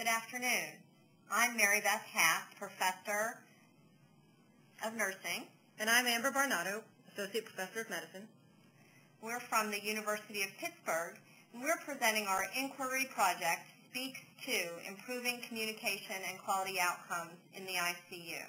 Good afternoon. I'm Mary Beth Hath, Professor of Nursing. And I'm Amber Barnato, Associate Professor of Medicine. We're from the University of Pittsburgh, and we're presenting our INQRI project, SPEACS 2, Improving Communication and Quality Outcomes in the ICU.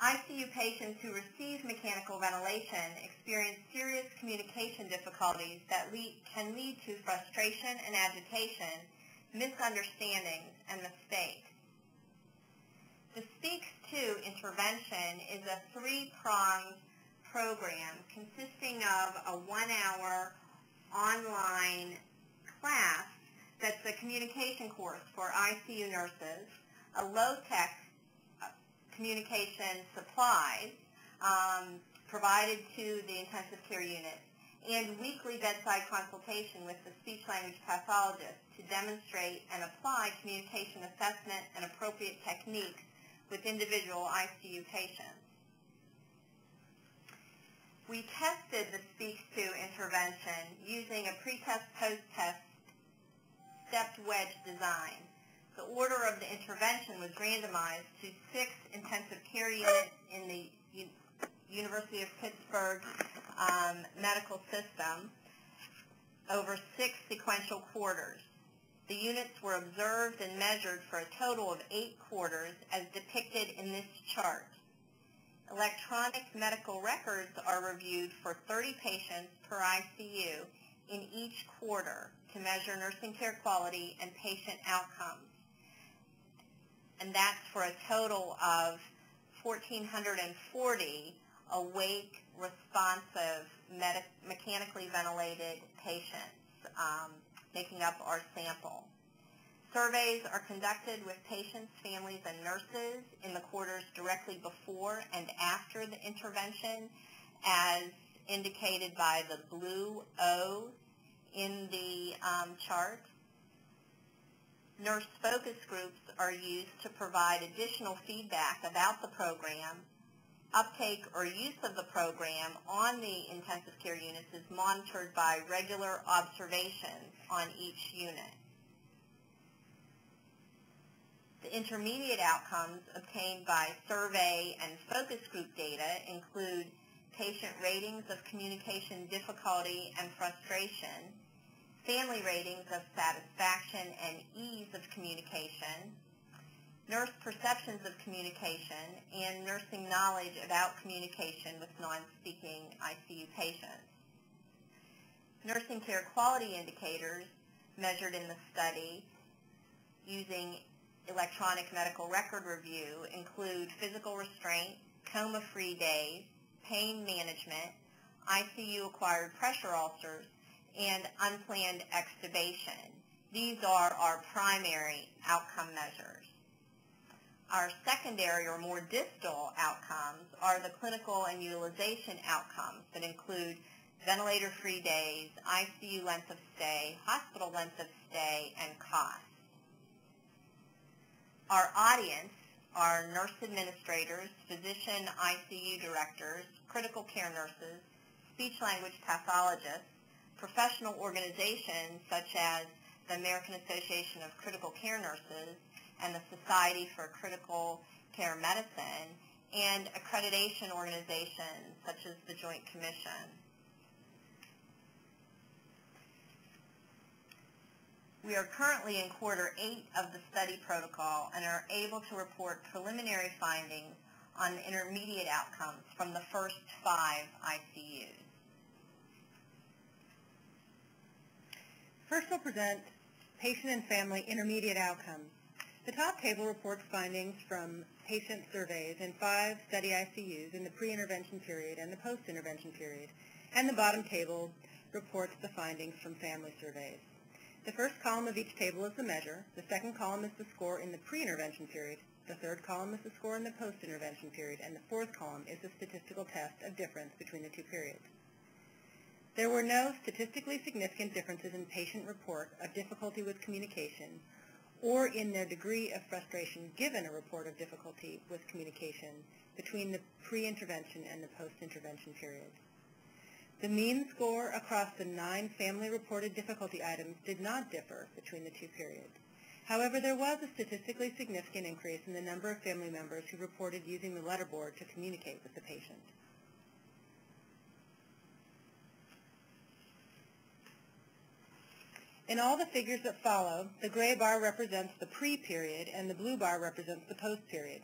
ICU patients who receive mechanical ventilation experience serious communication difficulties that can lead to frustration and agitation, misunderstandings, and mistakes. The SPEACS 2 intervention is a three-pronged program consisting of a 1-hour online class that's a communication course for ICU nurses, a low-tech communication supplies provided to the intensive care unit, and weekly bedside consultation with the speech-language pathologist to demonstrate and apply communication assessment and appropriate techniques with individual ICU patients. We tested the SPEACS 2 intervention using a pre-test, post-test stepped wedge design. The order of the intervention was randomized to 6 intensive care units in the University of Pittsburgh medical system over 6 sequential quarters. The units were observed and measured for a total of 8 quarters as depicted in this chart. Electronic medical records are reviewed for 30 patients per ICU in each quarter to measure nursing care quality and patient outcomes. And that's for a total of 1,440 awake, responsive, mechanically ventilated patients making up our sample. Surveys are conducted with patients, families, and nurses in the quarters directly before and after the intervention, as indicated by the blue O in the chart. Nurse focus groups are used to provide additional feedback about the program. Uptake or use of the program on the intensive care units is monitored by regular observations on each unit. The intermediate outcomes obtained by survey and focus group data include patient ratings of communication difficulty and frustration, family ratings of satisfaction and ease of communication, nurse perceptions of communication, and nursing knowledge about communication with non-speaking ICU patients. Nursing care quality indicators measured in the study using electronic medical record review include physical restraint, coma-free days, pain management, ICU-acquired pressure ulcers, and unplanned extubation. These are our primary outcome measures. Our secondary or more distal outcomes are the clinical and utilization outcomes that include ventilator-free days, ICU length of stay, hospital length of stay, and cost. Our audience are nurse administrators, physician ICU directors, critical care nurses, speech-language pathologists, professional organizations such as the American Association of Critical Care Nurses and the Society for Critical Care Medicine, and accreditation organizations such as the Joint Commission. We are currently in quarter 8 of the study protocol and are able to report preliminary findings on intermediate outcomes from the first 5 ICUs. First, we'll present patient and family intermediate outcomes. The top table reports findings from patient surveys in 5 study ICUs in the pre-intervention period and the post-intervention period, and the bottom table reports the findings from family surveys. The first column of each table is the measure, the second column is the score in the pre-intervention period, the third column is the score in the post-intervention period, and the fourth column is the statistical test of difference between the 2 periods. There were no statistically significant differences in patient report of difficulty with communication or in their degree of frustration given a report of difficulty with communication between the pre-intervention and the post-intervention periods. The mean score across the 9 family-reported difficulty items did not differ between the 2 periods. However, there was a statistically significant increase in the number of family members who reported using the letterboard to communicate with the patient. In all the figures that follow, the gray bar represents the pre-period and the blue bar represents the post-period.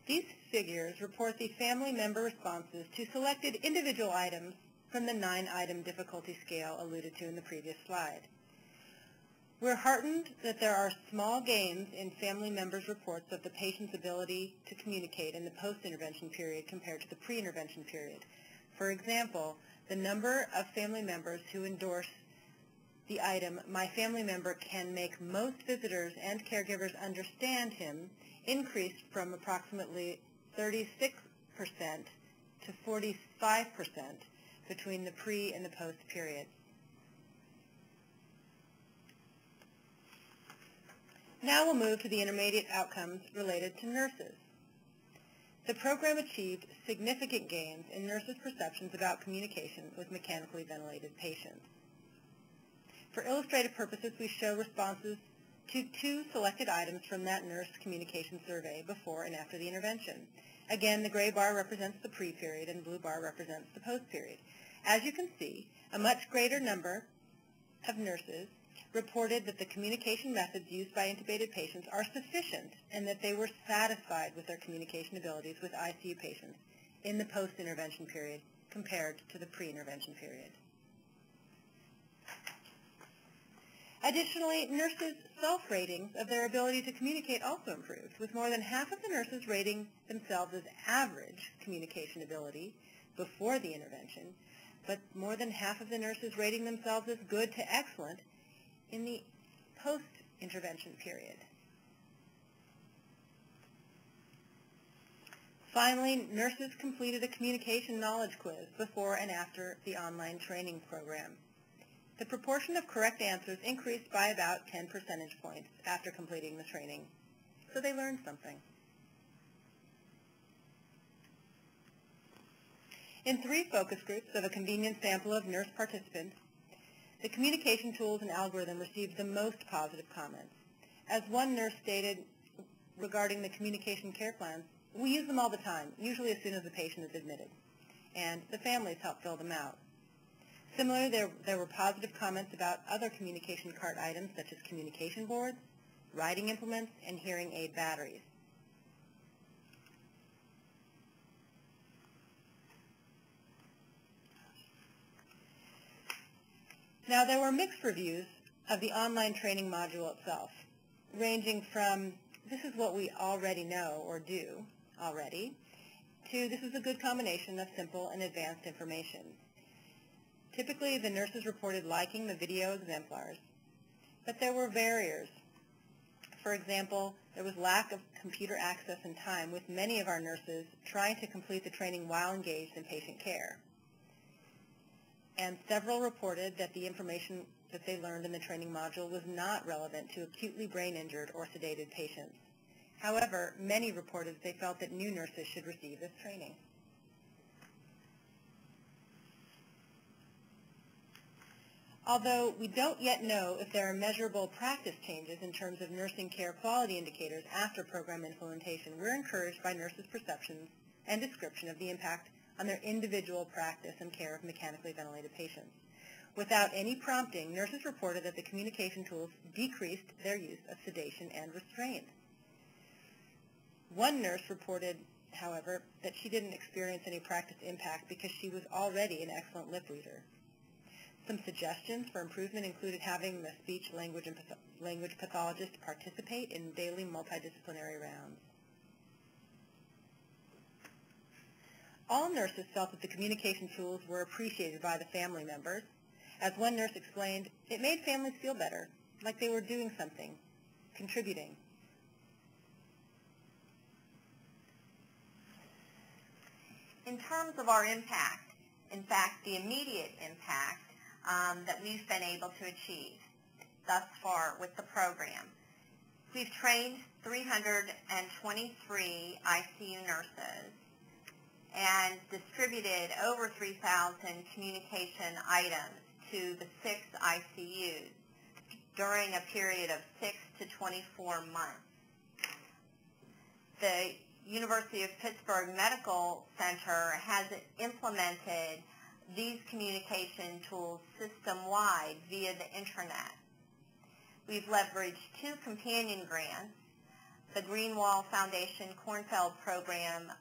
These figures report the family member responses to selected individual items from the 9-item difficulty scale alluded to in the previous slide. We're heartened that there are small gains in family members' reports of the patient's ability to communicate in the post-intervention period compared to the pre-intervention period. For example, the number of family members who endorse the item, "My family member can make most visitors and caregivers understand him," increased from approximately 36% to 45% between the pre and the post periods. Now we'll move to the intermediate outcomes related to nurses. The program achieved significant gains in nurses' perceptions about communication with mechanically ventilated patients. For illustrative purposes, we show responses to 2 selected items from that nurse communication survey before and after the intervention. Again, the gray bar represents the pre-period and blue bar represents the post-period. As you can see, a much greater number of nurses reported that the communication methods used by intubated patients are sufficient and that they were satisfied with their communication abilities with ICU patients in the post-intervention period compared to the pre-intervention period. Additionally, nurses' self-ratings of their ability to communicate also improved, with more than half of the nurses rating themselves as average communication ability before the intervention, but more than half of the nurses rating themselves as good to excellent in the post-intervention period. Finally, nurses completed a communication knowledge quiz before and after the online training program. The proportion of correct answers increased by about 10 percentage points after completing the training, so they learned something. In 3 focus groups of a convenient sample of nurse participants, the communication tools and algorithm received the most positive comments. As one nurse stated regarding the communication care plans, "We use them all the time, usually as soon as the patient is admitted, and the families help fill them out." Similarly, there were positive comments about other communication cart items such as communication boards, writing implements, and hearing aid batteries. Now, there were mixed reviews of the online training module itself, ranging from "this is what we already know or do already," to "this is a good combination of simple and advanced information." Typically, the nurses reported liking the video exemplars, but there were barriers. For example, there was lack of computer access and time, with many of our nurses trying to complete the training while engaged in patient care. And several reported that the information that they learned in the training module was not relevant to acutely brain-injured or sedated patients. However, many reported they felt that new nurses should receive this training. Although we don't yet know if there are measurable practice changes in terms of nursing care quality indicators after program implementation, we're encouraged by nurses' perceptions and description of the impact on their individual practice and care of mechanically ventilated patients. Without any prompting, nurses reported that the communication tools decreased their use of sedation and restraint. One nurse reported, however, that she didn't experience any practice impact because she was already an excellent lip reader. Some suggestions for improvement included having the speech, language, and language pathologist participate in daily multidisciplinary rounds. All nurses felt that the communication tools were appreciated by the family members. As one nurse explained, "It made families feel better, like they were doing something, contributing." In terms of our impact, in fact, the immediate impact that we've been able to achieve thus far with the program, we've trained 323 ICU nurses, and distributed over 3,000 communication items to the 6 ICUs during a period of 6 to 24 months. The University of Pittsburgh Medical Center has implemented these communication tools system-wide via the intranet. We've leveraged 2 companion grants, the Greenwall Foundation Kornfeld Program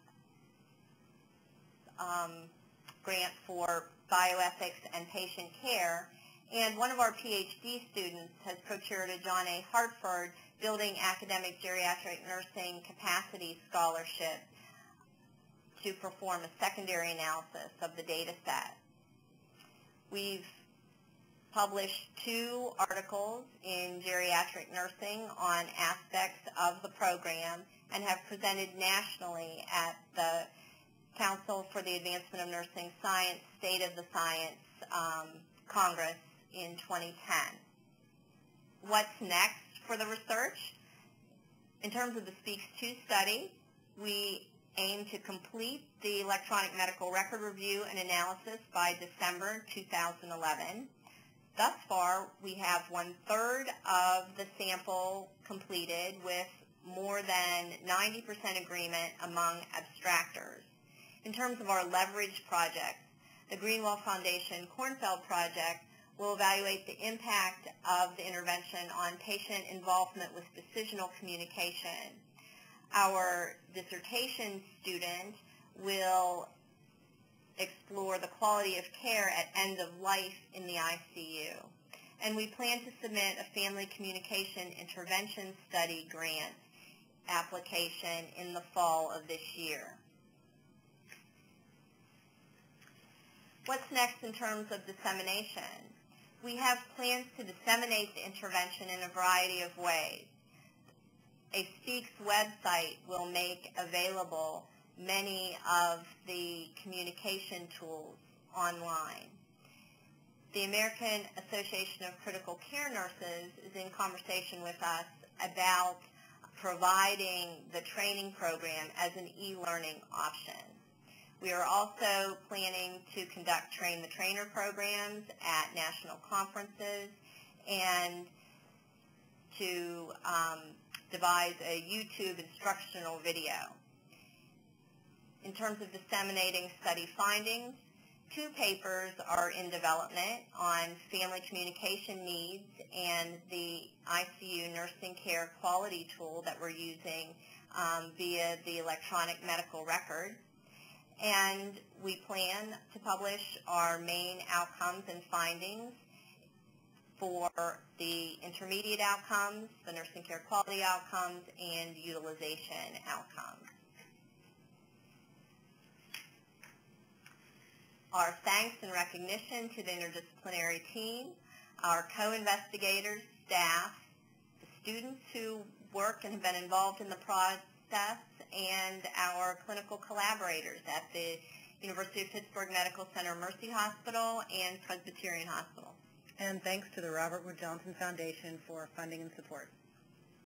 grant for bioethics and patient care, and one of our PhD students has procured a John A. Hartford Building Academic Geriatric Nursing Capacity Scholarship to perform a secondary analysis of the data set. We've published 2 articles in geriatric nursing on aspects of the program and have presented nationally at the Council for the Advancement of Nursing Science State of the Science Congress in 2010. What's next for the research? In terms of the SPEACS 2 study, we aim to complete the electronic medical record review and analysis by December 2011. Thus far, we have 1/3 of the sample completed with more than 90% agreement among abstractors. In terms of our leverage projects, the Greenwall Foundation Kornfeld Project will evaluate the impact of the intervention on patient involvement with decisional communication. Our dissertation student will explore the quality of care at end of life in the ICU. And we plan to submit a family communication intervention study grant application in the fall of this year. What's next in terms of dissemination? We have plans to disseminate the intervention in a variety of ways. A SPEACS website will make available many of the communication tools online. The American Association of Critical Care Nurses is in conversation with us about providing the training program as an e-learning option. We are also planning to conduct train-the-trainer programs at national conferences and to devise a YouTube instructional video. In terms of disseminating study findings, 2 papers are in development on family communication needs and the ICU nursing care quality tool that we're using via the electronic medical record. And we plan to publish our main outcomes and findings for the intermediate outcomes, the nursing care quality outcomes, and utilization outcomes. Our thanks and recognition to the interdisciplinary team, our co-investigators, staff, the students who work and have been involved in the process, and our clinical collaborators at the University of Pittsburgh Medical Center Mercy Hospital and Presbyterian Hospital. And thanks to the Robert Wood Johnson Foundation for funding and support.